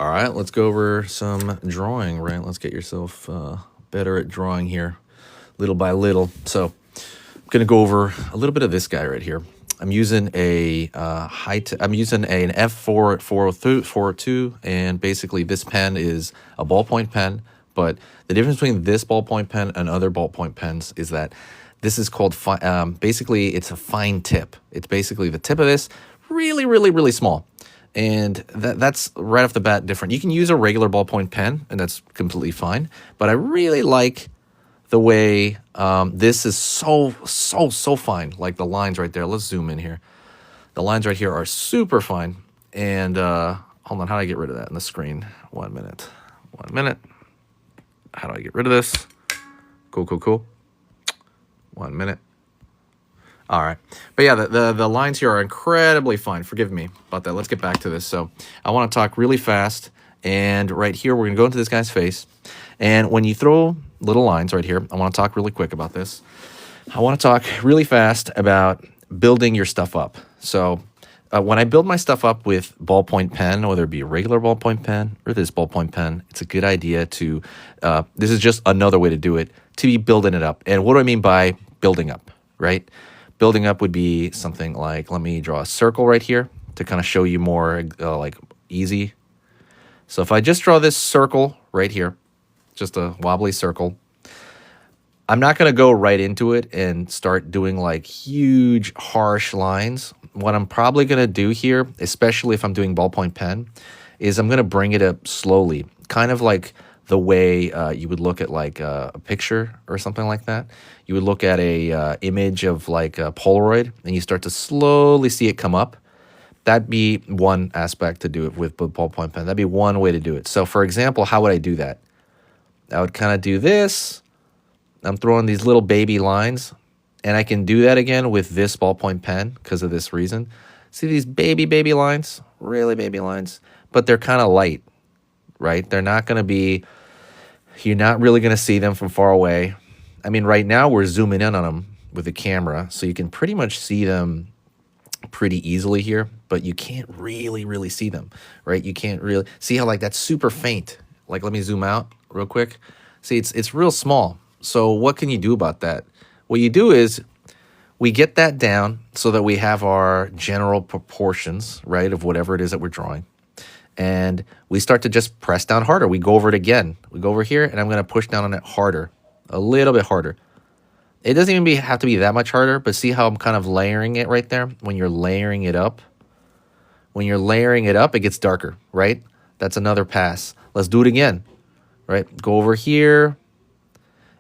All right, let's go over some drawing, right? Let's get yourself better at drawing here, little by little. So I'm gonna go over a little bit of this guy right here. I'm using a I'm using an F4 402, and basically this pen is a ballpoint pen. But the difference between this ballpoint pen and other ballpoint pens is that this is called basically it's a fine tip. It's basically the tip of this really, really, really small. And that's right off the bat different. You can use a regular ballpoint pen, and that's completely fine. But I really like the way this is so fine. Like the lines right there. Let's zoom in here. The lines right here are super fine. And hold on, how do I get rid of that in the screen? 1 minute. 1 minute. How do I get rid of this? Cool. 1 minute. All right. But yeah, the lines here are incredibly fine. Forgive me about that. Let's get back to this. So I want to talk really fast. And right here, we're going to go into this guy's face. And when you throw little lines right here, I want to talk really quick about this. I want to talk really fast about building your stuff up. So when I build my stuff up with ballpoint pen, whether it be a regular ballpoint pen or this ballpoint pen, it's a good idea to, this is just another way to do it, to be building it up. And what do I mean by building up, right? Building up would be something like, let me draw a circle right here to kind of show you more like easy. So if I just draw this circle right here, just a wobbly circle, I'm not going to go right into it and start doing like huge, harsh lines. What I'm probably going to do here, especially if I'm doing ballpoint pen, is I'm going to bring it up slowly, kind of like the way you would look at like a picture or something like that. You would look at a image of like a Polaroid, and you start to slowly see it come up. That'd be one aspect to do it with ballpoint pen. That'd be one way to do it. So for example, how would I do that? I would kind of do this. I'm throwing these little baby lines, and I can do that again with this ballpoint pen because of this reason. See these baby lines? Really baby lines, but they're kind of light, right? They're not going to be, you're not really going to see them from far away. I mean, right now we're zooming in on them with the camera, so you can pretty much see them pretty easily here, but you can't really see them, right? You can't really see how like that's super faint. Like, let me zoom out real quick. See, it's real small. So what can you do about that? What you do is we get that down so that we have our general proportions, right, of whatever it is that we're drawing. And we start to just press down harder. We go over it again. We go over here, and I'm going to push down on it harder, a little bit harder. It doesn't even have to be that much harder, but see how I'm kind of layering it right there? When you're layering it up, it gets darker, right? That's another pass. Let's do it again, right? Go over here,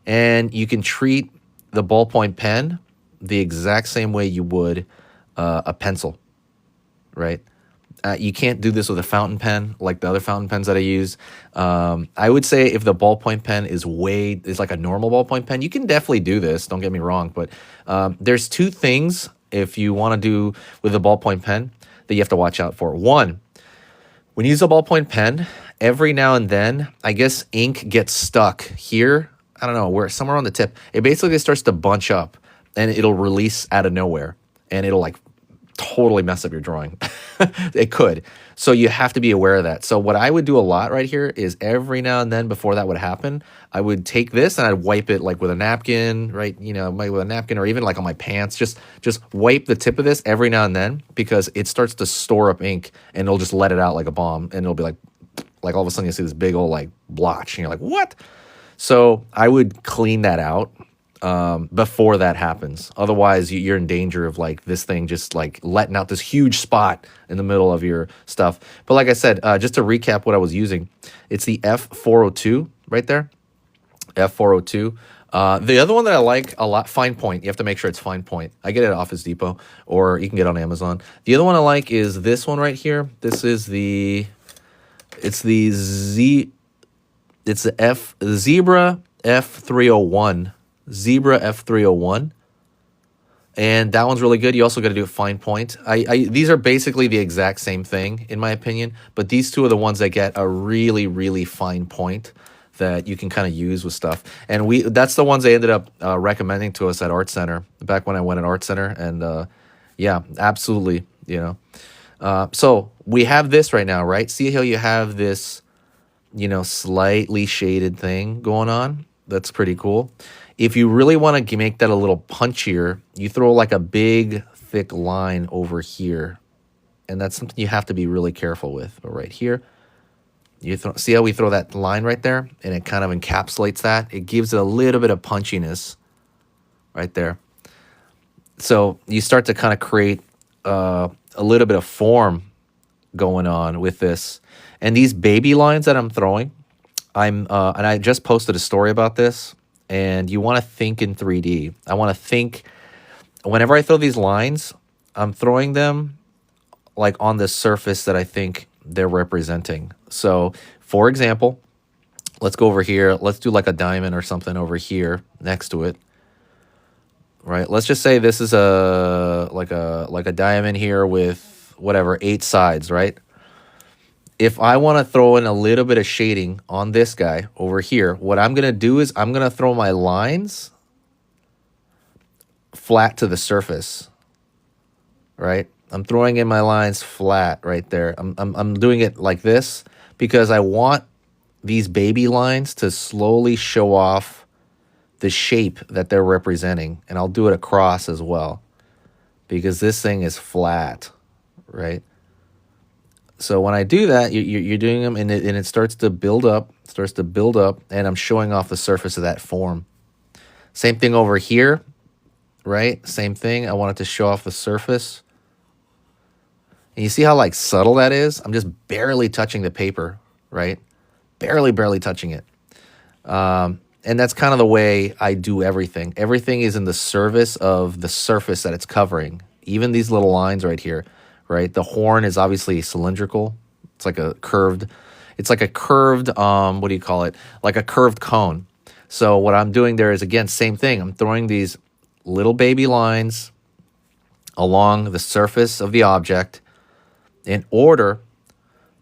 and you can treat the ballpoint pen the exact same way you would a pencil, right? You can't do this with a fountain pen like the other fountain pens that I use. I would say if the ballpoint pen is like a normal ballpoint pen, you can definitely do this. Don't get me wrong, but there's two things if you want to do with a ballpoint pen that you have to watch out for. One, when you use a ballpoint pen, every now and then, I guess ink gets stuck here. I don't know, where somewhere on the tip. It basically starts to bunch up, and it'll release out of nowhere, and it'll like totally mess up your drawing. It could. So you have to be aware of that. So what I would do a lot right here is every now and then before that would happen, I would take this and I'd wipe it like with a napkin, right? You know, with a napkin or even like on my pants. Just wipe the tip of this every now and then because it starts to store up ink and it'll just let it out like a bomb, and it'll be like all of a sudden you see this big old like blotch and you're like, what? So I would clean that out before that happens. Otherwise, you're in danger of like this thing just like letting out this huge spot in the middle of your stuff. But like I said, just to recap what I was using, it's the F402 right there, F402. The other one that I like a lot, Fine Point. You have to make sure it's Fine Point. I get it at Office Depot, or you can get it on Amazon. The other one I like is this one right here. This is it's the Zebra F301. Zebra F301, and that one's really good. You also got to do a fine point. These are basically the exact same thing in my opinion, but these two are the ones that get a really fine point that you can kind of use with stuff. And that's the ones they ended up recommending to us at Art Center back when I went at Art Center. And yeah, absolutely, you know. So we have this right now, right? See how you have this, slightly shaded thing going on? That's pretty cool. If you really want to make that a little punchier, you throw like a big, thick line over here. And that's something you have to be really careful with. But right here, see how we throw that line right there? And it kind of encapsulates that. It gives it a little bit of punchiness right there. So you start to kind of create a little bit of form going on with this. And these baby lines that I'm throwing, and I just posted a story about this, and you want to think in 3D. I want to think, whenever I throw these lines, I'm throwing them like on the surface that I think they're representing. So, for example, let's go over here. Let's do like a diamond or something over here next to it. Right? Let's just say this is like a diamond here with whatever 8 sides, right? If I want to throw in a little bit of shading on this guy over here, what I'm going to do is I'm going to throw my lines flat to the surface, right? I'm throwing in my lines flat right there. I'm doing it like this because I want these baby lines to slowly show off the shape that they're representing. And I'll do it across as well because this thing is flat, right? So when I do that, you're doing them, and it starts to build up, and I'm showing off the surface of that form. Same thing over here, right? Same thing. I want it to show off the surface. And you see how like subtle that is? I'm just barely touching the paper, right? Barely touching it. And that's kind of the way I do everything. Everything is in the service of the surface that it's covering. Even these little lines right here, right? The horn is obviously cylindrical. It's like a curved, what do you call it? Like a curved cone. So what I'm doing there is, again, same thing. I'm throwing these little baby lines along the surface of the object in order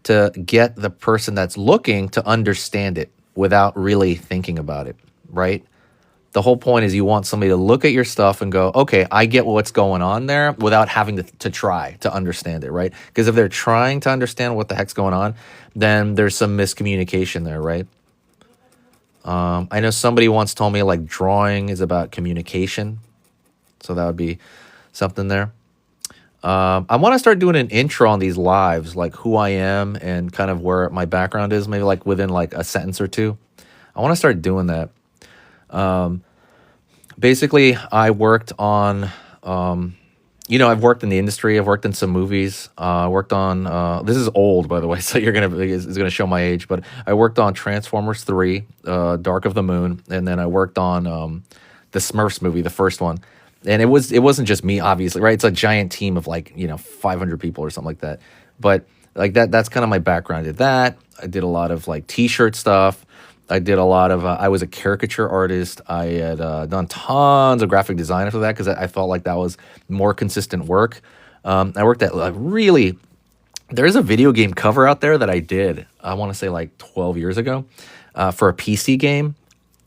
to get the person that's looking to understand it without really thinking about it, right? The whole point is you want somebody to look at your stuff and go, okay, I get what's going on there, without having to try to understand it, right? Because if they're trying to understand what the heck's going on, then there's some miscommunication there, right? I know somebody once told me like drawing is about communication. So that would be something there. I want to start doing an intro on these lives, like who I am and kind of where my background is, maybe like within like a sentence or two. I want to start doing that. Basically, I worked on, I've worked in the industry. I've worked in some movies. I worked on, this is old, by the way, so it's gonna show my age, but I worked on Transformers 3, Dark of the Moon, and then I worked on the Smurfs movie, the first one. And it wasn't just me, obviously, right? It's a giant team of 500 people or something like that. But like that's kind of my background. I did that. I did a lot of like t-shirt stuff. I did a lot of, I was a caricature artist. I had done tons of graphic design after that because I felt like that was more consistent work. I worked at there's a video game cover out there that I did, I want to say like 12 years ago, for a PC game.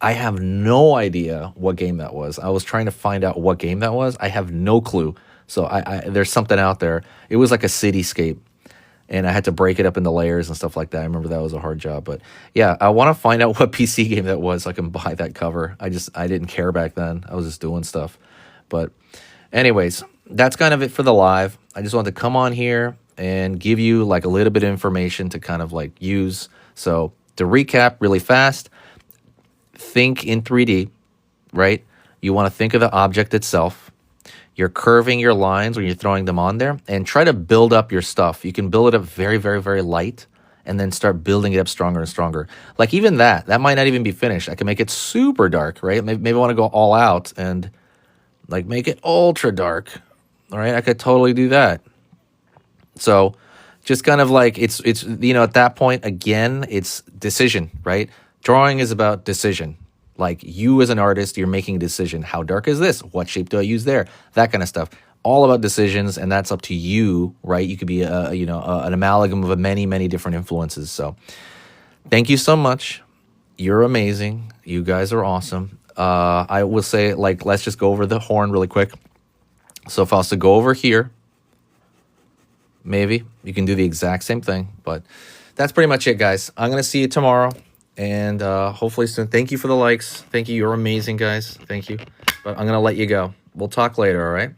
I have no idea what game that was. I was trying to find out what game that was. I have no clue. So there's something out there. It was like a cityscape, and I had to break it up into layers and stuff like that. I remember that was a hard job. But yeah, I want to find out what PC game that was so I can buy that cover. I didn't care back then. I was just doing stuff. But anyways, that's kind of it for the live. I just wanted to come on here and give you like a little bit of information to kind of like use. So to recap really fast, think in 3D, right? You want to think of the object itself. You're curving your lines when you're throwing them on there, and try to build up your stuff. You can build it up very, very, very light and then start building it up stronger and stronger. Like even that might not even be finished. I can make it super dark, right? Maybe I want to go all out and like make it ultra dark. All right, I could totally do that. So just kind of like it's at that point, again, it's decision, right? Drawing is about decision. Like you as an artist, you're making a decision. How dark is this? What shape do I use there? That kind of stuff. All about decisions, and that's up to you, right? You could be an amalgam of many, many different influences. So thank you so much. You're amazing. You guys are awesome. I will say, like, let's just go over the horn really quick. So if I was to go over here, maybe you can do the exact same thing. But that's pretty much it, guys. I'm going to see you tomorrow, and hopefully soon. Thank you for the likes. Thank you. You're amazing, guys. Thank you. But I'm going to let you go. We'll talk later, all right?